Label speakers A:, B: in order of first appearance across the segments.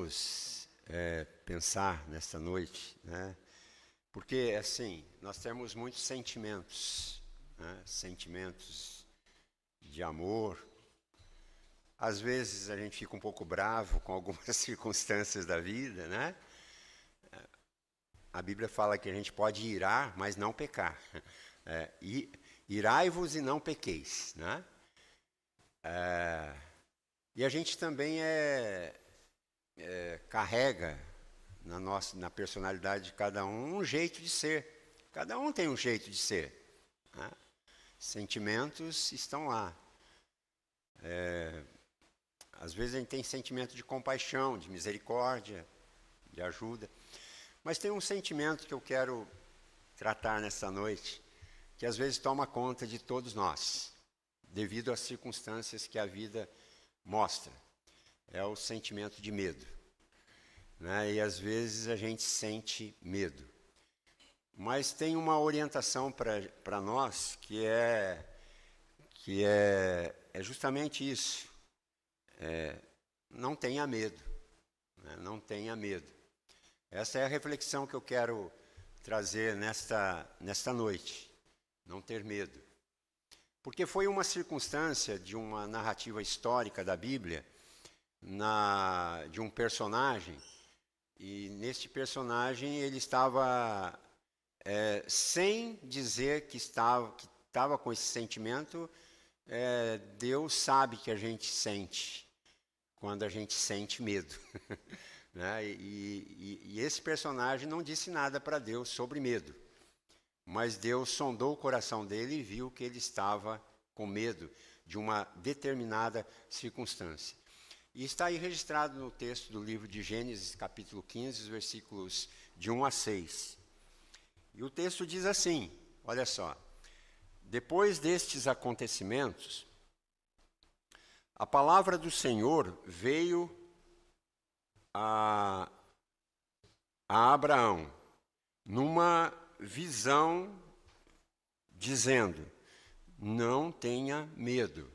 A: vamos pensar nesta noite, né? Porque, assim, nós temos muitos sentimentos, né? Sentimentos de amor. Às vezes a gente fica um pouco bravo com algumas circunstâncias da vida, né? A Bíblia fala que a gente pode irar, mas não pecar. Irai-vos e não pequeis, né? E a gente também carrega na personalidade de cada um jeito de ser. Cada um tem um jeito de ser, né? Sentimentos estão lá. Às vezes a gente tem sentimento de compaixão, de misericórdia, de ajuda. Mas tem um sentimento que eu quero tratar nessa noite, que às vezes toma conta de todos nós, devido às circunstâncias que a vida mostra. É o sentimento de medo, né? E às vezes a gente sente medo. Mas tem uma orientação para nós que é justamente isso. Não tenha medo, né? Não tenha medo. Essa é a reflexão que eu quero trazer nesta noite. Não ter medo. Porque foi uma circunstância de uma narrativa histórica da Bíblia, de um personagem, e neste personagem ele estava, sem dizer que estava com esse sentimento. Deus sabe que a gente sente, quando a gente sente medo. Né? E esse personagem não disse nada para Deus sobre medo. Mas Deus sondou o coração dele e viu que ele estava com medo de uma determinada circunstância. E está aí registrado no texto do livro de Gênesis, capítulo 15, os versículos de 1 a 6. E o texto diz assim, olha só. Depois destes acontecimentos, a palavra do Senhor veio a Abraão numa visão, dizendo: não tenha medo.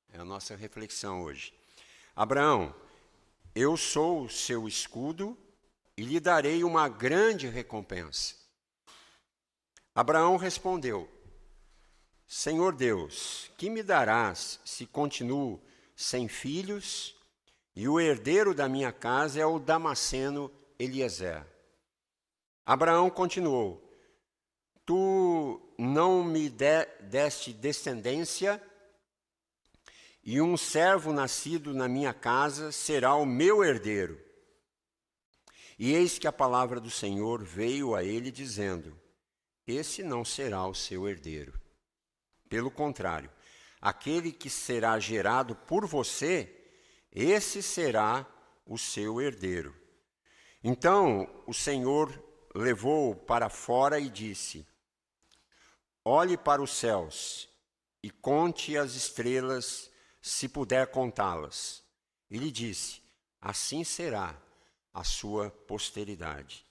A: É a nossa reflexão hoje. Abraão, eu sou o seu escudo e lhe darei uma grande recompensa. Abraão respondeu: Senhor Deus, que me darás se continuo sem filhos e o herdeiro da minha casa é o Damasceno Eliezer? Abraão continuou: Tu não me deste descendência, e um servo nascido na minha casa será o meu herdeiro. E eis que a palavra do Senhor veio a ele dizendo: Esse não será o seu herdeiro. Pelo contrário, aquele que será gerado por você, esse será o seu herdeiro. Então o Senhor levou-o para fora e disse: Olhe para os céus e conte as estrelas, se puder contá-las. E lhe disse: Assim será a sua posteridade.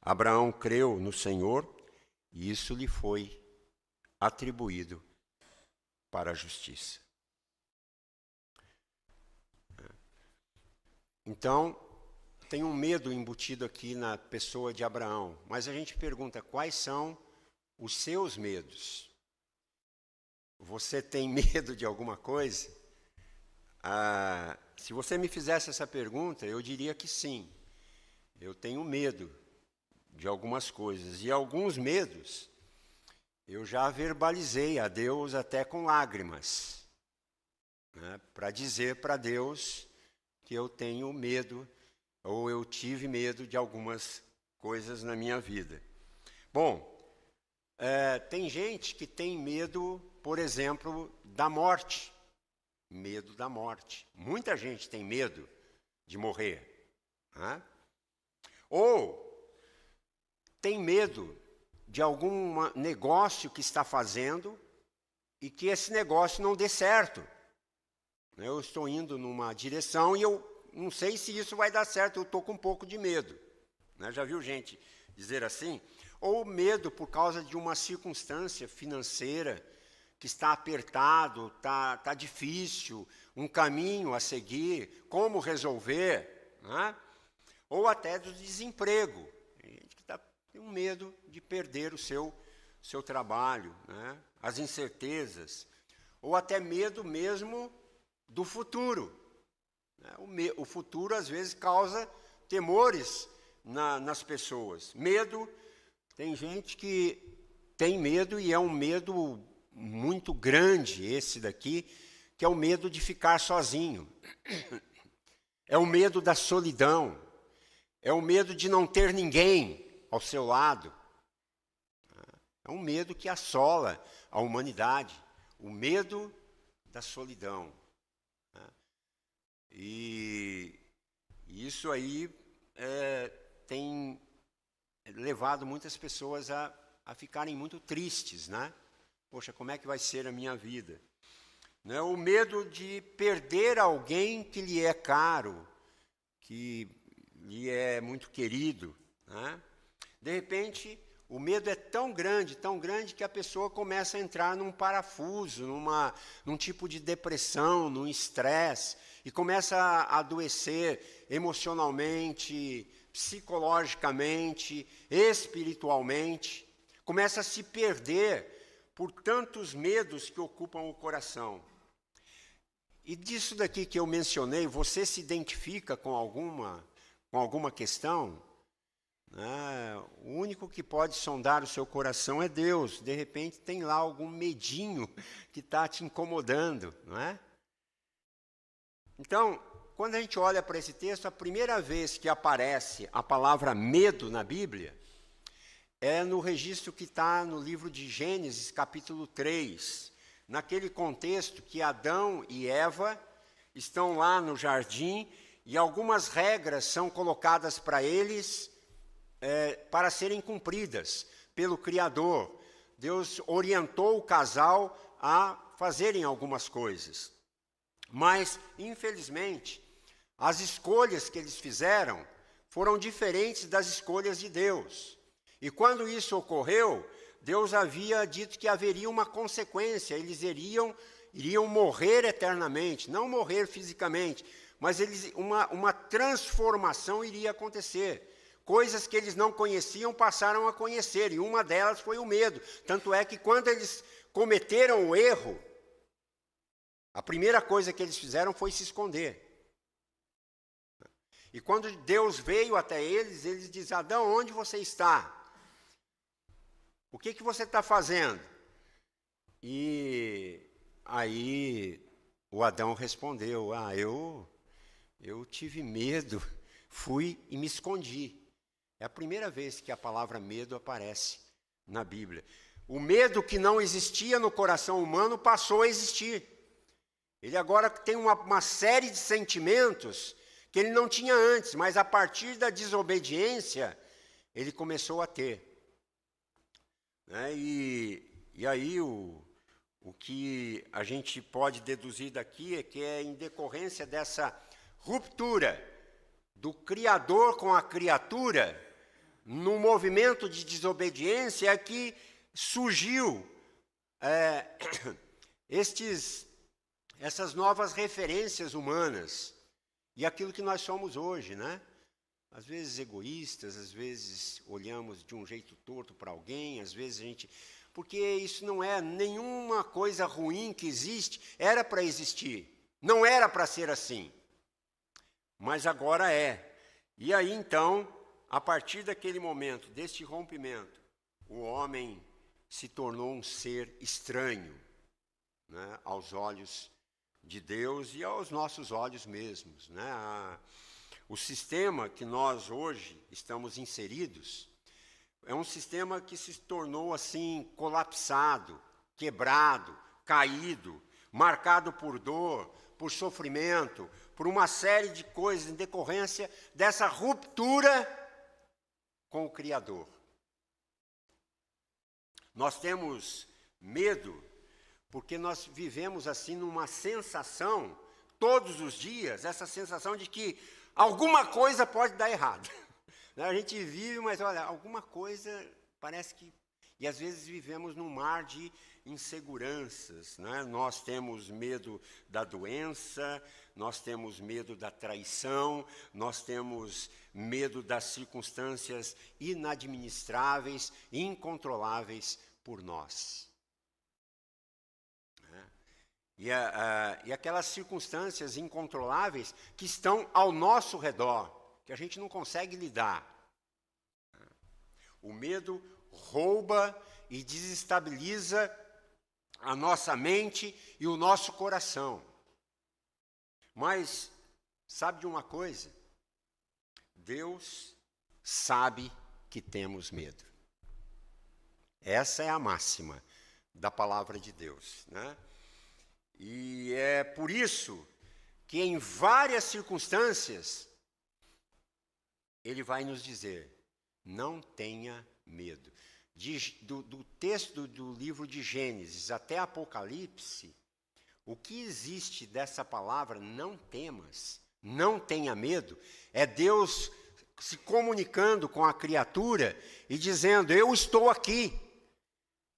A: Abraão creu no Senhor e isso lhe foi atribuído para a justiça. Então, tem um medo embutido aqui na pessoa de Abraão, mas a gente pergunta: quais são os seus medos? Você tem medo de alguma coisa? Se você me fizesse essa pergunta, eu diria que sim. Eu tenho medo de algumas coisas, e alguns medos eu já verbalizei a Deus até com lágrimas, né, para dizer para Deus que eu tenho medo, ou eu tive medo de algumas coisas na minha vida. Bom, tem gente que tem medo, por exemplo, da morte. Medo da morte. Muita gente tem medo de morrer, né? Ou tem medo de algum negócio que está fazendo e que esse negócio não dê certo. Eu estou indo numa direção e eu não sei se isso vai dar certo, eu estou com um pouco de medo. Já viu gente dizer assim? Ou medo por causa de uma circunstância financeira que está apertado, está difícil, um caminho a seguir, como resolver. né? Ou até do desemprego. Tem gente que tem um medo de perder o seu trabalho, né? As incertezas, ou até medo mesmo do futuro. O futuro, às vezes, causa temores nas pessoas. Medo, tem gente que tem medo, e é um medo muito grande esse daqui, que é o medo de ficar sozinho. É o medo da solidão. É o medo de não ter ninguém ao seu lado. É um medo que assola a humanidade. O medo da solidão. E isso aí tem levado muitas pessoas a ficarem muito tristes, né? Poxa, como é que vai ser a minha vida? Né? O medo de perder alguém que lhe é caro, que lhe é muito querido, né? De repente, o medo é tão grande que a pessoa começa a entrar num parafuso, num tipo de depressão, num estresse, e começa a adoecer emocionalmente, psicologicamente, espiritualmente, começa a se perder por tantos medos que ocupam o coração. E disso daqui que eu mencionei, você se identifica com alguma questão? O único que pode sondar o seu coração é Deus. De repente tem lá algum medinho que está te incomodando, não é? Então, quando a gente olha para esse texto, a primeira vez que aparece a palavra medo na Bíblia é no registro que está no livro de Gênesis, capítulo 3. Naquele contexto que Adão e Eva estão lá no jardim e algumas regras são colocadas para eles para serem cumpridas pelo Criador. Deus orientou o casal a fazerem algumas coisas. Mas, infelizmente, as escolhas que eles fizeram foram diferentes das escolhas de Deus. E quando isso ocorreu, Deus havia dito que haveria uma consequência, eles iriam morrer eternamente, não morrer fisicamente, mas uma transformação iria acontecer. Coisas que eles não conheciam passaram a conhecer, e uma delas foi o medo. Tanto é que quando eles cometeram o erro, a primeira coisa que eles fizeram foi se esconder. E quando Deus veio até eles dizem: Adão, onde você está? O que você está fazendo? E aí o Adão respondeu: eu tive medo, fui e me escondi. É a primeira vez que a palavra medo aparece na Bíblia. O medo que não existia no coração humano passou a existir. Ele agora tem uma série de sentimentos que ele não tinha antes, mas a partir da desobediência, ele começou a ter. E aí o que a gente pode deduzir daqui é que é em decorrência dessa ruptura do Criador com a criatura, no movimento de desobediência, é que surgiu essas novas referências humanas e aquilo que nós somos hoje, né? Às vezes egoístas, às vezes olhamos de um jeito torto para alguém, às vezes a gente... Porque isso não é nenhuma coisa ruim que existe, era para existir, não era para ser assim, mas agora é. E aí então, a partir daquele momento, deste rompimento, o homem se tornou um ser estranho, né, aos olhos de Deus e aos nossos olhos mesmos, né? O sistema que nós hoje estamos inseridos é um sistema que se tornou assim colapsado, quebrado, caído, marcado por dor, por sofrimento, por uma série de coisas em decorrência dessa ruptura com o Criador. Nós temos medo porque nós vivemos assim numa sensação, todos os dias, essa sensação de que alguma coisa pode dar errado. A gente vive, mas olha, alguma coisa parece que... E às vezes vivemos num mar de inseguranças, né? Nós temos medo da doença, nós temos medo da traição, nós temos medo das circunstâncias inadministráveis, incontroláveis por nós. E aquelas circunstâncias incontroláveis que estão ao nosso redor, que a gente não consegue lidar. O medo rouba e desestabiliza a nossa mente e o nosso coração. Mas, sabe de uma coisa? Deus sabe que temos medo. Essa é a máxima da palavra de Deus, né? E é por isso que em várias circunstâncias Ele vai nos dizer, não tenha medo. Do texto do livro de Gênesis até Apocalipse, o que existe dessa palavra, não temas, não tenha medo, é Deus se comunicando com a criatura e dizendo, eu estou aqui.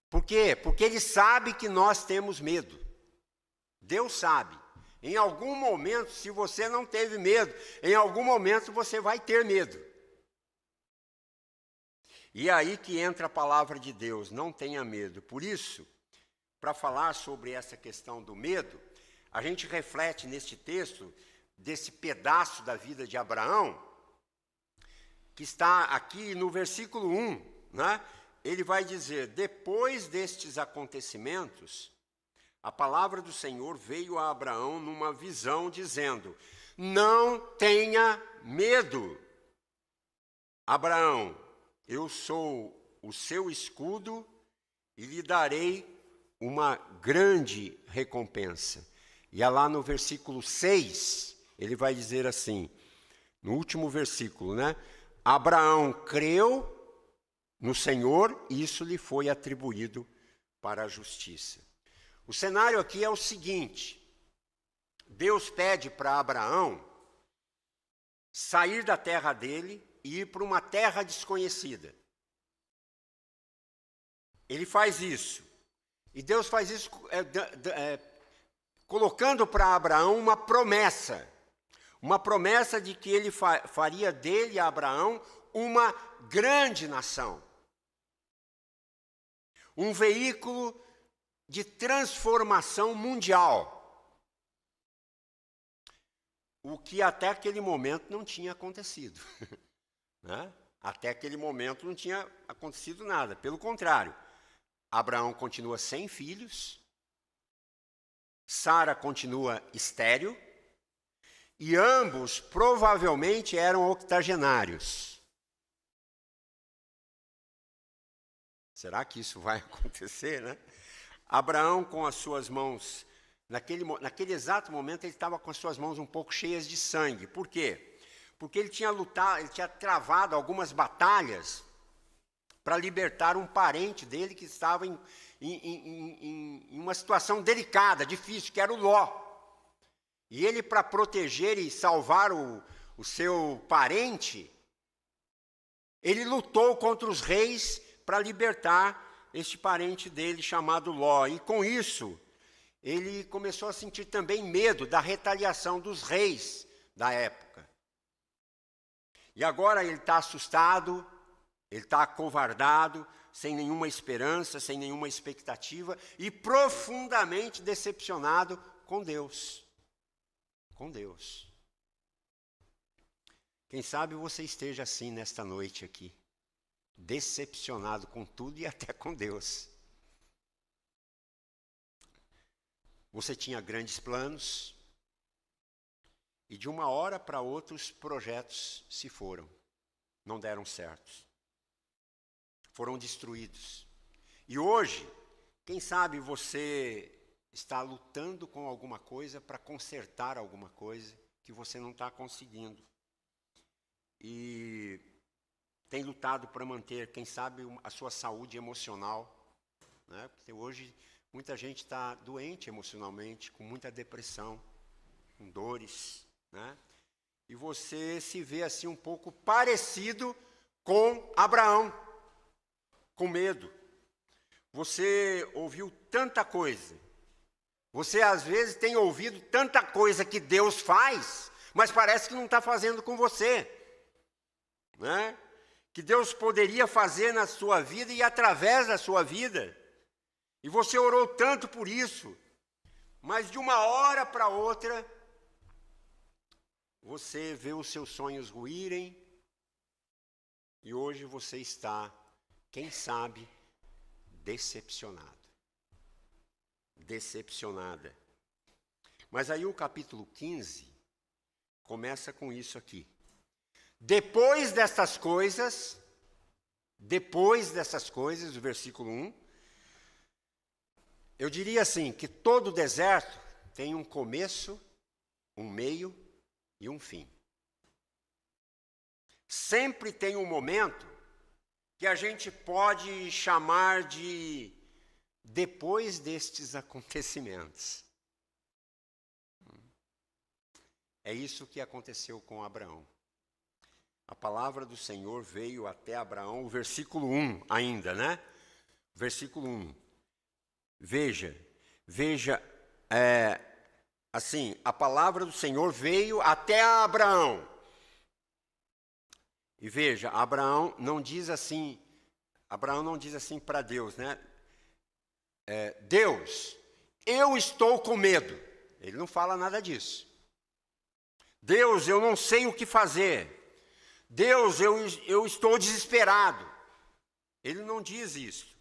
A: Por quê? Porque Ele sabe que nós temos medo. Deus sabe. Em algum momento, se você não teve medo, em algum momento você vai ter medo. E é aí que entra a palavra de Deus, não tenha medo. Por isso, para falar sobre essa questão do medo, a gente reflete neste texto, desse pedaço da vida de Abraão, que está aqui no versículo 1, né? Ele vai dizer, depois destes acontecimentos, a palavra do Senhor veio a Abraão numa visão, dizendo, não tenha medo, Abraão, eu sou o seu escudo e lhe darei uma grande recompensa. E é lá no versículo 6, ele vai dizer assim, no último versículo, né? Abraão creu no Senhor e isso lhe foi atribuído para a justiça. O cenário aqui é o seguinte, Deus pede para Abraão sair da terra dele e ir para uma terra desconhecida. Ele faz isso. E Deus faz isso colocando para Abraão uma promessa de que ele faria dele, Abraão, uma grande nação. Um veículo de transformação mundial. O que até aquele momento não tinha acontecido. Né? Até aquele momento não tinha acontecido nada. Pelo contrário, Abraão continua sem filhos, Sara continua estéril, e ambos provavelmente eram octogenários. Será que isso vai acontecer, né? Abraão com as suas mãos, naquele exato momento ele estava com as suas mãos um pouco cheias de sangue. Por quê? Porque ele tinha lutado, ele tinha travado algumas batalhas para libertar um parente dele que estava em uma situação delicada, difícil, que era o Ló. E ele, para proteger e salvar o seu parente, ele lutou contra os reis para libertar este parente dele chamado Ló. E com isso, ele começou a sentir também medo da retaliação dos reis da época. E agora ele está assustado, ele está acovardado, sem nenhuma esperança, sem nenhuma expectativa e profundamente decepcionado com Deus. Com Deus. Quem sabe você esteja assim nesta noite aqui, decepcionado com tudo e até com Deus. Você tinha grandes planos e de uma hora para outra os projetos se foram, não deram certo, foram destruídos. E hoje, quem sabe você está lutando com alguma coisa para consertar alguma coisa que você não está conseguindo. E tem lutado para manter, quem sabe, a sua saúde emocional, né? Porque hoje muita gente está doente emocionalmente, com muita depressão, com dores, né? E você se vê assim um pouco parecido com Abraão, com medo, Você ouviu tanta coisa. Você, às vezes, tem ouvido tanta coisa que Deus faz, mas parece que não está fazendo com você. Né? Que Deus poderia fazer na sua vida e através da sua vida. E você orou tanto por isso, mas de uma hora para outra, você vê os seus sonhos ruírem e hoje você está, quem sabe, decepcionado. Decepcionada. Mas aí o capítulo 15 começa com isso aqui. Depois dessas coisas, o versículo 1, eu diria assim, que todo deserto tem um começo, um meio e um fim. Sempre tem um momento que a gente pode chamar de depois destes acontecimentos. É isso que aconteceu com Abraão. A palavra do Senhor veio até Abraão, o versículo 1 ainda, né? Versículo 1. Veja, assim, a palavra do Senhor veio até Abraão. E veja, Abraão não diz assim para Deus, né? Deus, eu estou com medo. Ele não fala nada disso. Deus, eu não sei o que fazer. Deus, eu estou desesperado. Ele não diz isso.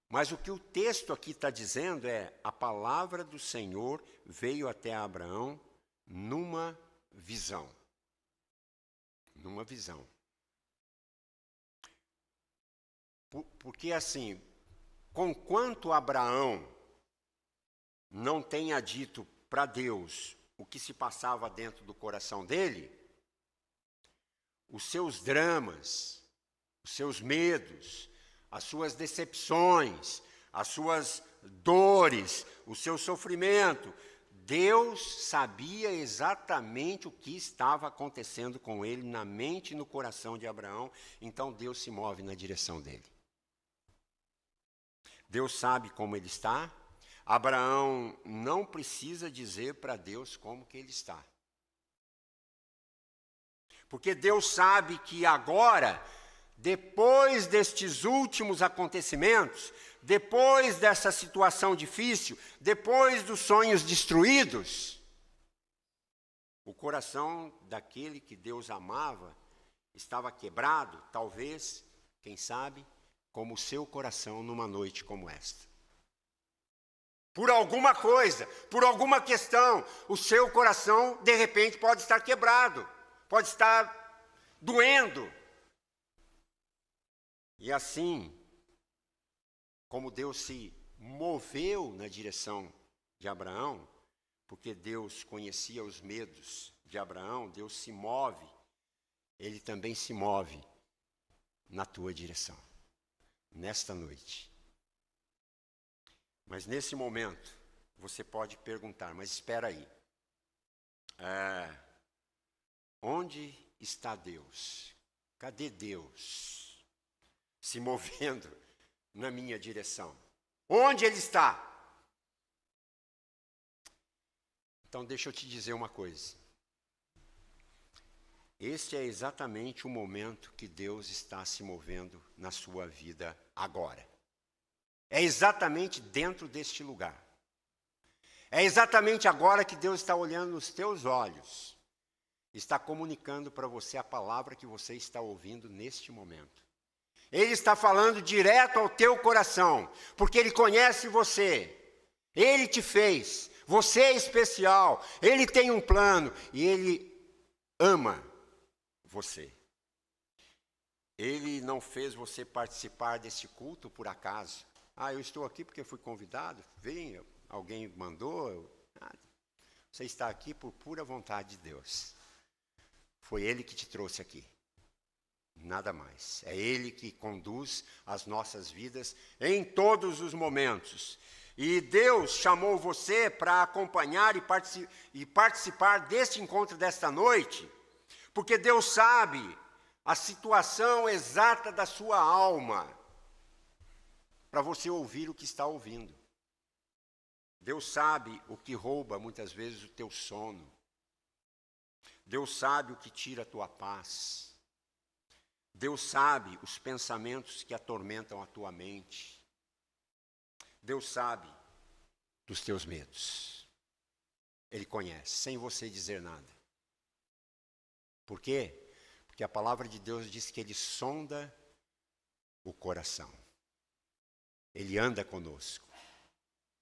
A: Mas o que o texto aqui está dizendo é: a palavra do Senhor veio até Abraão numa visão. Numa visão. Porque assim, conquanto Abraão não tenha dito para Deus o que se passava dentro do coração dele, os seus dramas, os seus medos, as suas decepções, as suas dores, o seu sofrimento, Deus sabia exatamente o que estava acontecendo com ele na mente e no coração de Abraão, então Deus se move na direção dele. Deus sabe como ele está. Abraão não precisa dizer para Deus como que ele está. Porque Deus sabe que agora, depois destes últimos acontecimentos, depois dessa situação difícil, depois dos sonhos destruídos, o coração daquele que Deus amava estava quebrado, talvez, quem sabe, como o seu coração numa noite como esta. Por alguma coisa, por alguma questão, o seu coração, de repente, pode estar quebrado, pode estar doendo. E assim, como Deus se moveu na direção de Abraão, porque Deus conhecia os medos de Abraão, Deus se move, Ele também se move na tua direção, nesta noite. Mas nesse momento, você pode perguntar, mas espera aí, onde está Deus? Cadê Deus se movendo na minha direção? Onde Ele está? Então deixa eu te dizer uma coisa. Este é exatamente o momento que Deus está se movendo na sua vida agora. É exatamente dentro deste lugar. É exatamente agora que Deus está olhando nos teus olhos. Está comunicando para você a palavra que você está ouvindo neste momento. Ele está falando direto ao teu coração, porque Ele conhece você. Ele te fez. Você é especial. Ele tem um plano e Ele ama você. Ele não fez você participar desse culto por acaso. Eu estou aqui porque fui convidado. Vem, alguém mandou. Você está aqui por pura vontade de Deus. Foi Ele que te trouxe aqui. Nada mais. É Ele que conduz as nossas vidas em todos os momentos. E Deus chamou você para acompanhar e participar deste encontro desta noite, porque Deus sabe a situação exata da sua alma. para você ouvir o que está ouvindo. Deus sabe o que rouba muitas vezes o teu sono. Deus sabe o que tira a tua paz. Deus sabe os pensamentos que atormentam a tua mente. Deus sabe dos teus medos. Ele conhece, sem você dizer nada. Por quê? Porque a palavra de Deus diz que Ele sonda o coração. Ele anda conosco.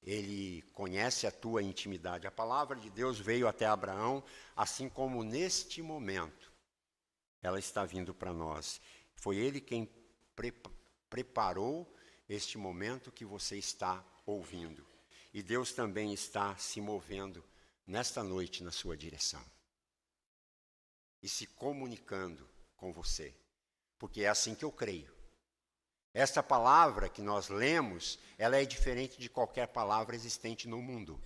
A: Ele conhece a tua intimidade. A palavra de Deus veio até Abraão, assim como neste momento ela está vindo para nós. Foi Ele quem preparou este momento que você está ouvindo. E Deus também está se movendo nesta noite na sua direção. E se comunicando com você. Porque é assim que eu creio. Esta palavra que nós lemos, ela é diferente de qualquer palavra existente no mundo.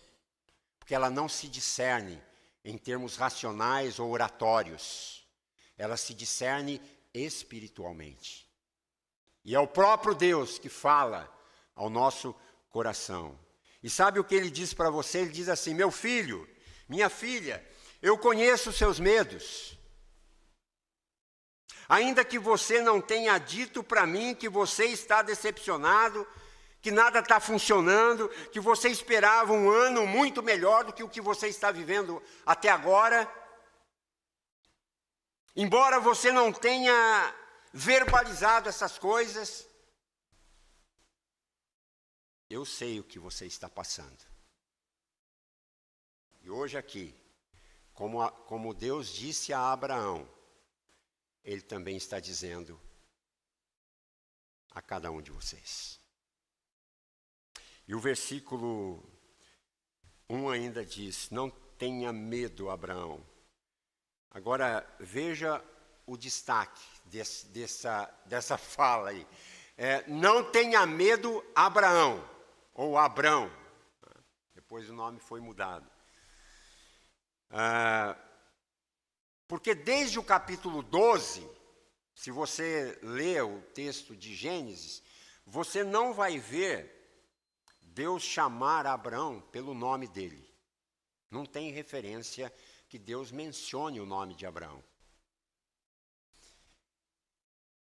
A: Porque ela não se discerne em termos racionais ou oratórios. Ela se discerne espiritualmente. E é o próprio Deus que fala ao nosso coração. E sabe o que Ele diz para você? Ele diz assim: meu filho, minha filha, eu conheço os seus medos. Ainda que você não tenha dito para mim que você está decepcionado, que nada está funcionando, que você esperava um ano muito melhor do que o que você está vivendo até agora, embora você não tenha verbalizado essas coisas, eu sei o que você está passando. E hoje aqui, como Deus disse a Abraão, Ele também está dizendo a cada um de vocês. E o versículo 1 ainda diz: não tenha medo, Abraão. Agora, veja o destaque dessa fala aí. Não tenha medo, Abraão, ou Abrão. Depois o nome foi mudado. Porque desde o capítulo 12, se você lê o texto de Gênesis, você não vai ver Deus chamar Abraão pelo nome dele. Não tem referência que Deus mencione o nome de Abraão.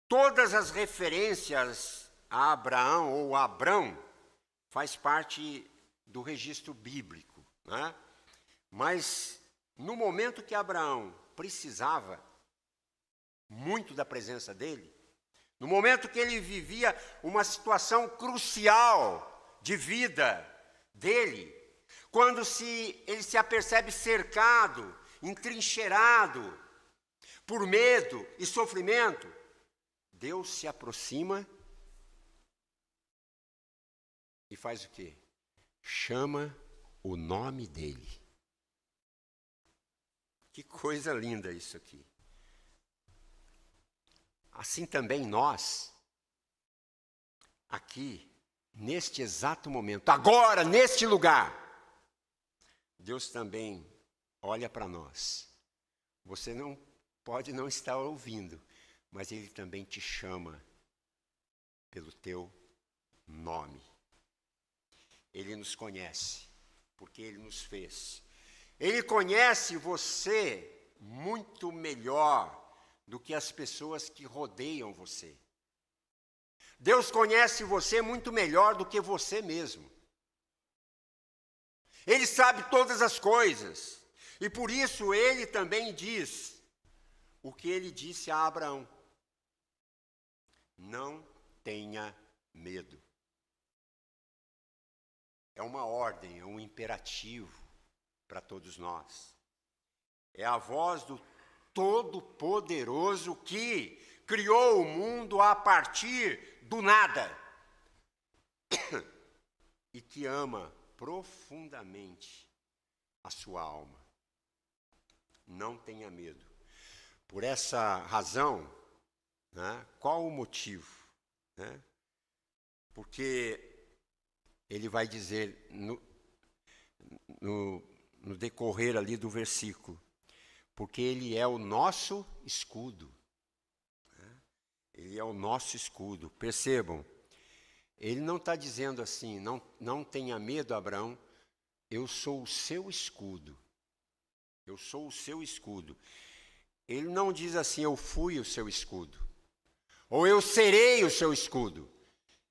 A: Todas as referências a Abraão ou Abrão faz parte do registro bíblico, né? Mas no momento que Abraão precisava muito da presença dele, no momento que ele vivia uma situação crucial de vida dele, quando ele se apercebe cercado, entrincheirado por medo e sofrimento, Deus se aproxima e faz o quê? Chama o nome dele. Que coisa linda isso aqui. Assim também nós, aqui, neste exato momento, agora, neste lugar, Deus também olha para nós. Você não pode não estar ouvindo, mas Ele também te chama pelo teu nome. Ele nos conhece, porque Ele nos fez. Ele conhece você muito melhor do que as pessoas que rodeiam você. Deus conhece você muito melhor do que você mesmo. Ele sabe todas as coisas. E por isso Ele também diz o que Ele disse a Abraão: não tenha medo. É uma ordem, é um imperativo para todos nós. É a voz do Todo-Poderoso que criou o mundo a partir do nada e que ama profundamente a sua alma. Não tenha medo. Por essa razão, né, qual o motivo? Né? Porque ele vai dizer no decorrer ali do versículo, porque Ele é o nosso escudo. Ele é o nosso escudo. Percebam, Ele não está dizendo assim, não tenha medo, Abraão, eu sou o seu escudo. Eu sou o seu escudo. Ele não diz assim, eu fui o seu escudo. Ou eu serei o seu escudo.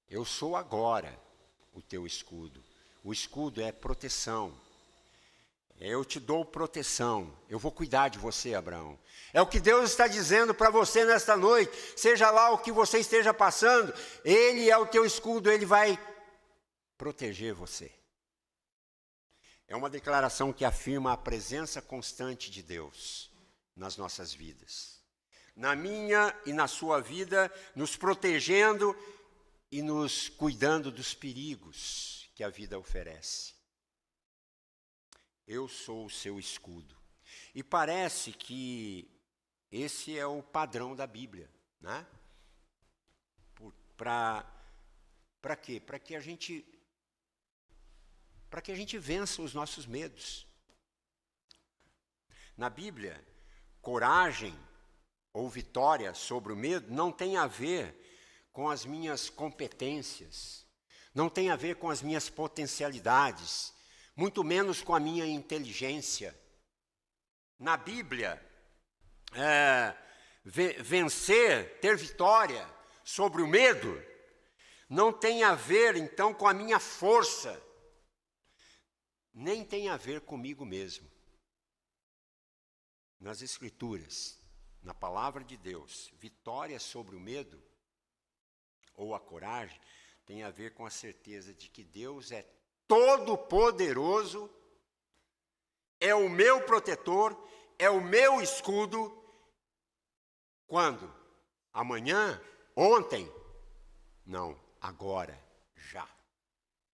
A: Eu sou agora o teu escudo. O escudo é proteção. Eu te dou proteção. Eu vou cuidar de você, Abraão. É o que Deus está dizendo para você nesta noite. Seja lá o que você esteja passando, Ele é o teu escudo, Ele vai proteger você. É uma declaração que afirma a presença constante de Deus nas nossas vidas. Na minha e na sua vida, nos protegendo e nos cuidando dos perigos que a vida oferece. Eu sou o seu escudo. E parece que esse é o padrão da Bíblia, né? Para quê? Para que a gente vença os nossos medos. Na Bíblia, coragem ou vitória sobre o medo não tem a ver com as minhas competências, não tem a ver com as minhas potencialidades, muito menos com a minha inteligência. Na Bíblia, vencer, ter vitória sobre o medo, não tem a ver, então, com a minha força, nem tem a ver comigo mesmo. Nas Escrituras, na Palavra de Deus, vitória sobre o medo, ou a coragem, tem a ver com a certeza de que Deus é todo-poderoso, é o meu protetor, é o meu escudo. Quando? Amanhã? Ontem? Não, agora, já.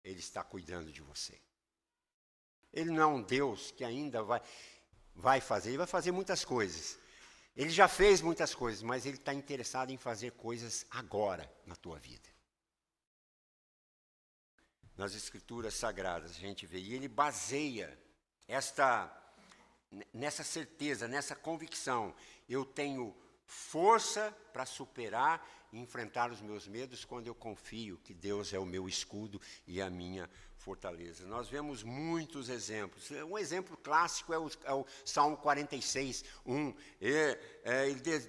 A: Ele está cuidando de você. Ele não é um Deus que ainda vai fazer, ele vai fazer muitas coisas. Ele já fez muitas coisas, mas ele está interessado em fazer coisas agora na tua vida. Nas Escrituras Sagradas a gente vê, e ele baseia nessa certeza, nessa convicção. Eu tenho força para superar e enfrentar os meus medos quando eu confio que Deus é o meu escudo e a minha fortaleza. Nós vemos muitos exemplos. Um exemplo clássico é o Salmo 46, 1.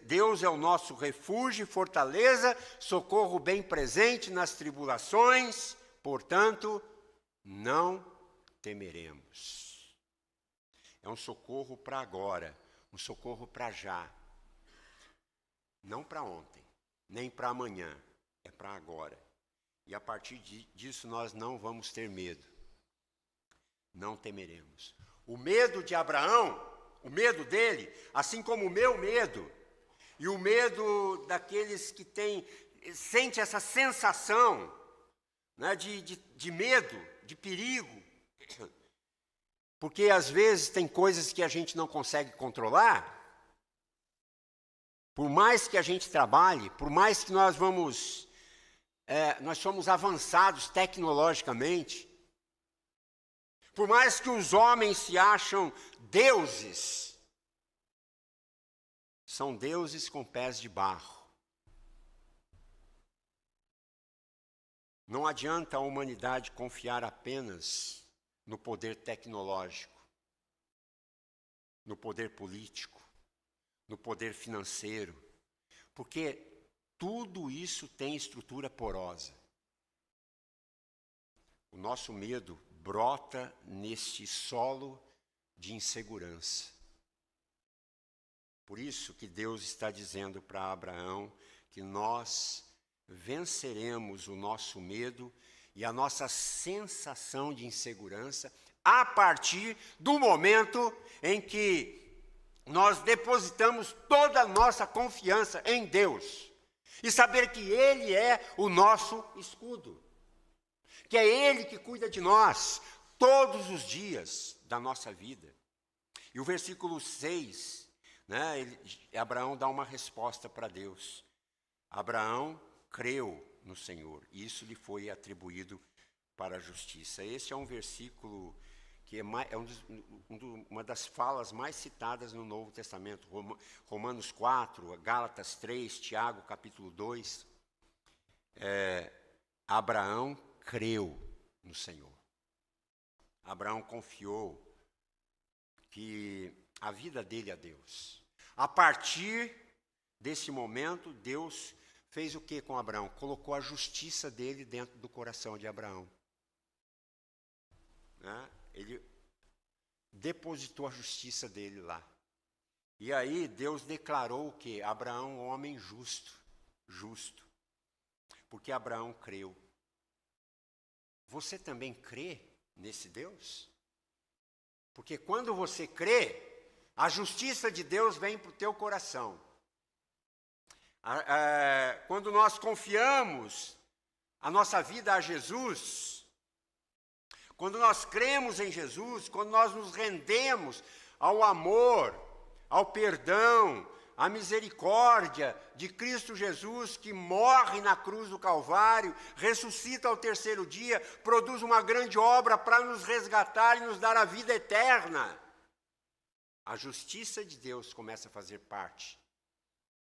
A: Deus é o nosso refúgio e fortaleza, socorro bem presente nas tribulações, portanto, não temeremos. É um socorro para agora, um socorro para já. Não para ontem, nem para amanhã, é para agora. E a partir disso nós não vamos ter medo. Não temeremos. O medo de Abraão, o medo dele, assim como o meu medo, e o medo daqueles que sente essa sensação, né, de medo, de perigo, porque às vezes tem coisas que a gente não consegue controlar. Por mais que a gente trabalhe, por mais que nós somos avançados tecnologicamente, por mais que os homens se acham deuses, são deuses com pés de barro. Não adianta a humanidade confiar apenas no poder tecnológico, no poder político, no poder financeiro, porque tudo isso tem estrutura porosa. O nosso medo brota neste solo de insegurança. Por isso que Deus está dizendo para Abraão que nós venceremos o nosso medo e a nossa sensação de insegurança a partir do momento em que nós depositamos toda a nossa confiança em Deus e saber que Ele é o nosso escudo, que é Ele que cuida de nós todos os dias da nossa vida. E o versículo 6, né, Abraão dá uma resposta para Deus. Abraão creu no Senhor, e isso lhe foi atribuído para a justiça. Esse é um versículo que é uma das falas mais citadas no Novo Testamento. Romanos 4, Gálatas 3, Tiago capítulo 2. Abraão creu no Senhor. Abraão confiou que a vida dele a Deus. A partir desse momento, Deus fez o que com Abraão? Colocou a justiça dele dentro do coração de Abraão. Né? Ele depositou a justiça dele lá. E aí Deus declarou o quê? Abraão, um homem justo. Justo. Porque Abraão creu. Você também crê nesse Deus? Porque quando você crê, a justiça de Deus vem para o teu coração. Quando nós confiamos a nossa vida a Jesus, quando nós cremos em Jesus, quando nós nos rendemos ao amor, ao perdão, à misericórdia de Cristo Jesus, que morre na cruz do Calvário, ressuscita ao terceiro dia, produz uma grande obra para nos resgatar e nos dar a vida eterna. A justiça de Deus começa a fazer parte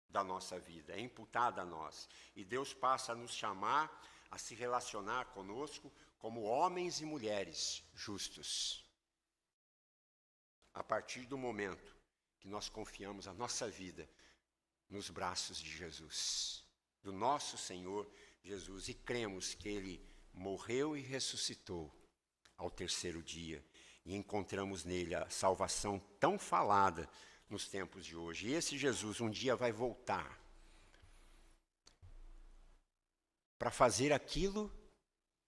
A: da nossa vida, é imputada a nós. E Deus passa a nos chamar, a se relacionar conosco como homens e mulheres justos. A partir do momento que nós confiamos a nossa vida nos braços de Jesus, do nosso Senhor Jesus, e cremos que Ele morreu e ressuscitou ao terceiro dia, e encontramos nele a salvação tão falada nos tempos de hoje. E esse Jesus um dia vai voltar para fazer aquilo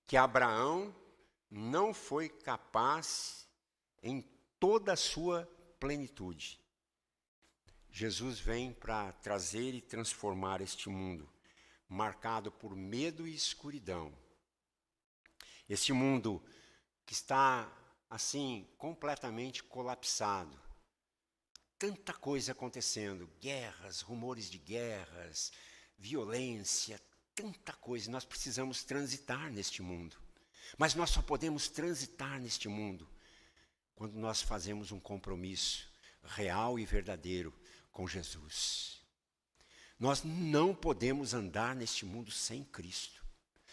A: que Abraão não foi capaz em toda a sua plenitude. Jesus vem para trazer e transformar este mundo, marcado por medo e escuridão. Este mundo que está, assim, completamente colapsado. Tanta coisa acontecendo, guerras, rumores de guerras, violência, tanta coisa. Nós precisamos transitar neste mundo. Mas nós só podemos transitar neste mundo quando nós fazemos um compromisso real e verdadeiro com Jesus. Nós não podemos andar neste mundo sem Cristo,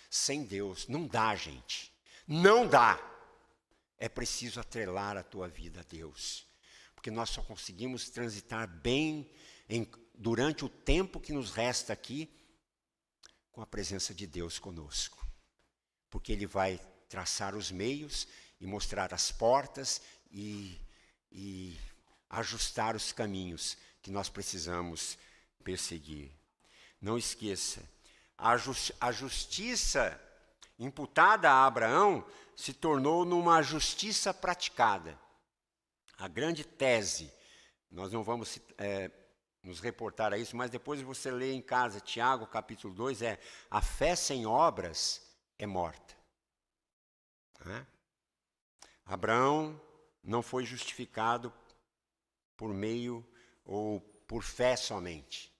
A: sem Deus. Não dá, gente. Não dá. É preciso atrelar a tua vida a Deus. Porque nós só conseguimos transitar bem durante o tempo que nos resta aqui com a presença de Deus conosco. Porque Ele vai traçar os meios e mostrar as portas e ajustar os caminhos que nós precisamos perseguir. Não esqueça, a justiça imputada a Abraão se tornou numa justiça praticada. A grande tese, nós não vamos nos reportar a isso, mas depois você lê em casa, Tiago, capítulo 2, a fé sem obras é morta. Abraão não foi justificado por meio ou por fé somente,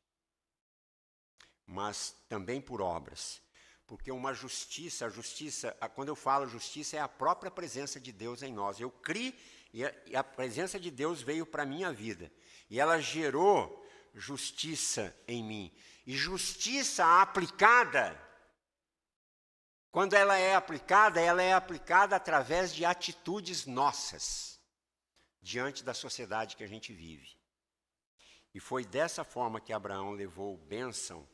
A: mas também por obras. Porque uma justiça, quando eu falo justiça, é a própria presença de Deus em nós. Eu criei e a presença de Deus veio para a minha vida. E ela gerou justiça em mim. E justiça aplicada, quando ela é aplicada através de atitudes nossas, diante da sociedade que a gente vive. E foi dessa forma que Abraão levou bênção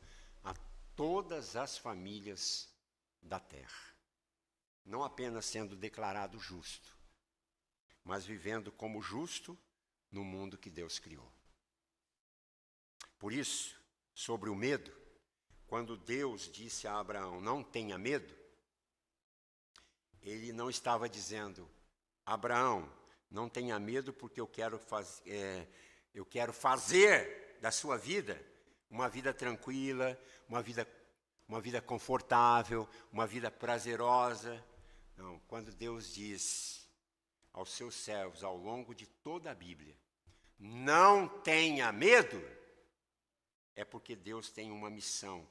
A: a todas as famílias da terra. Não apenas sendo declarado justo, mas vivendo como justo no mundo que Deus criou. Por isso, sobre o medo, quando Deus disse a Abraão, não tenha medo, Ele não estava dizendo, Abraão, não tenha medo porque eu quero fazer da sua vida uma vida tranquila, uma vida confortável, uma vida prazerosa. Não, quando Deus diz aos seus servos ao longo de toda a Bíblia, não tenha medo, é porque Deus tem uma missão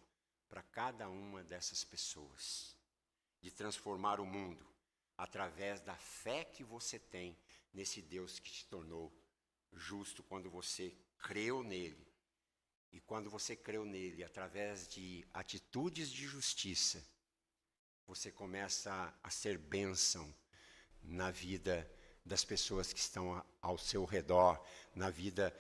A: para cada uma dessas pessoas, de transformar o mundo através da fé que você tem nesse Deus que te tornou justo quando você creu nele. E quando você creu nele através de atitudes de justiça, você começa a ser bênção na vida das pessoas que estão ao seu redor, na vida,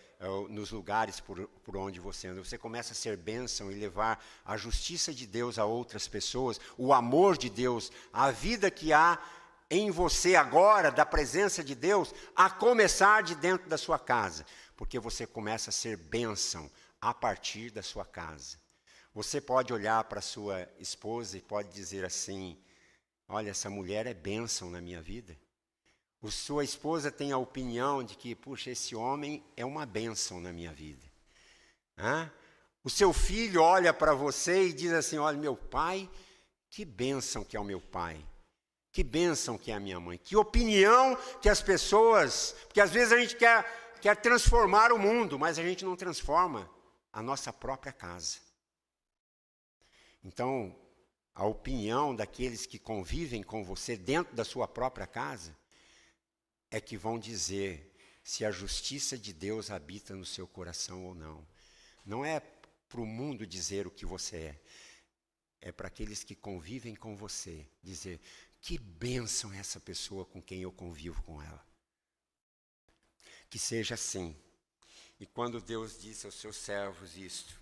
A: nos lugares por onde você anda. Você começa a ser bênção e levar a justiça de Deus a outras pessoas, o amor de Deus, a vida que há em você agora, da presença de Deus, a começar de dentro da sua casa, porque você começa a ser bênção a partir da sua casa. Você pode olhar para sua esposa e pode dizer assim: olha, essa mulher é bênção na minha vida. Sua esposa tem a opinião de que, puxa, esse homem é uma bênção na minha vida. O seu filho olha para você e diz assim: olha, meu pai, que bênção que é o meu pai. Que bênção que é a minha mãe. Que opinião que as pessoas... Porque às vezes a gente quer transformar o mundo, mas a gente não transforma a nossa própria casa. Então, a opinião daqueles que convivem com você dentro da sua própria casa é que vão dizer se a justiça de Deus habita no seu coração ou não. Não é para o mundo dizer o que você é. É para aqueles que convivem com você dizer: que bênção é essa pessoa com quem eu convivo com ela. Que seja assim. E quando Deus disse aos seus servos isto,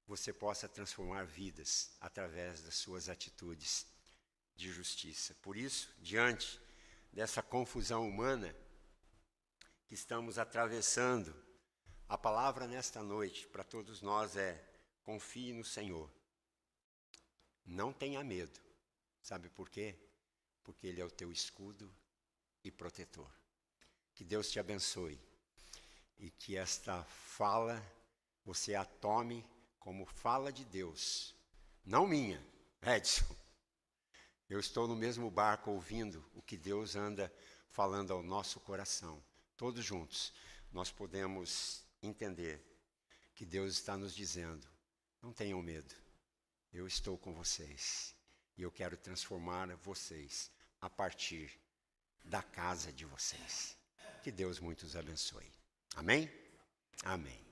A: você possa transformar vidas através das suas atitudes de justiça. Por isso, diante dessa confusão humana que estamos atravessando, a palavra nesta noite para todos nós é: confie no Senhor. Não tenha medo. Sabe por quê? Porque Ele é o teu escudo e protetor. Que Deus te abençoe e que esta fala você a tome como fala de Deus, não minha, Edson. Eu estou no mesmo barco ouvindo o que Deus anda falando ao nosso coração. Todos juntos, nós podemos entender que Deus está nos dizendo: não tenham medo, eu estou com vocês. E eu quero transformar vocês a partir da casa de vocês. Que Deus muito os abençoe. Amém? Amém.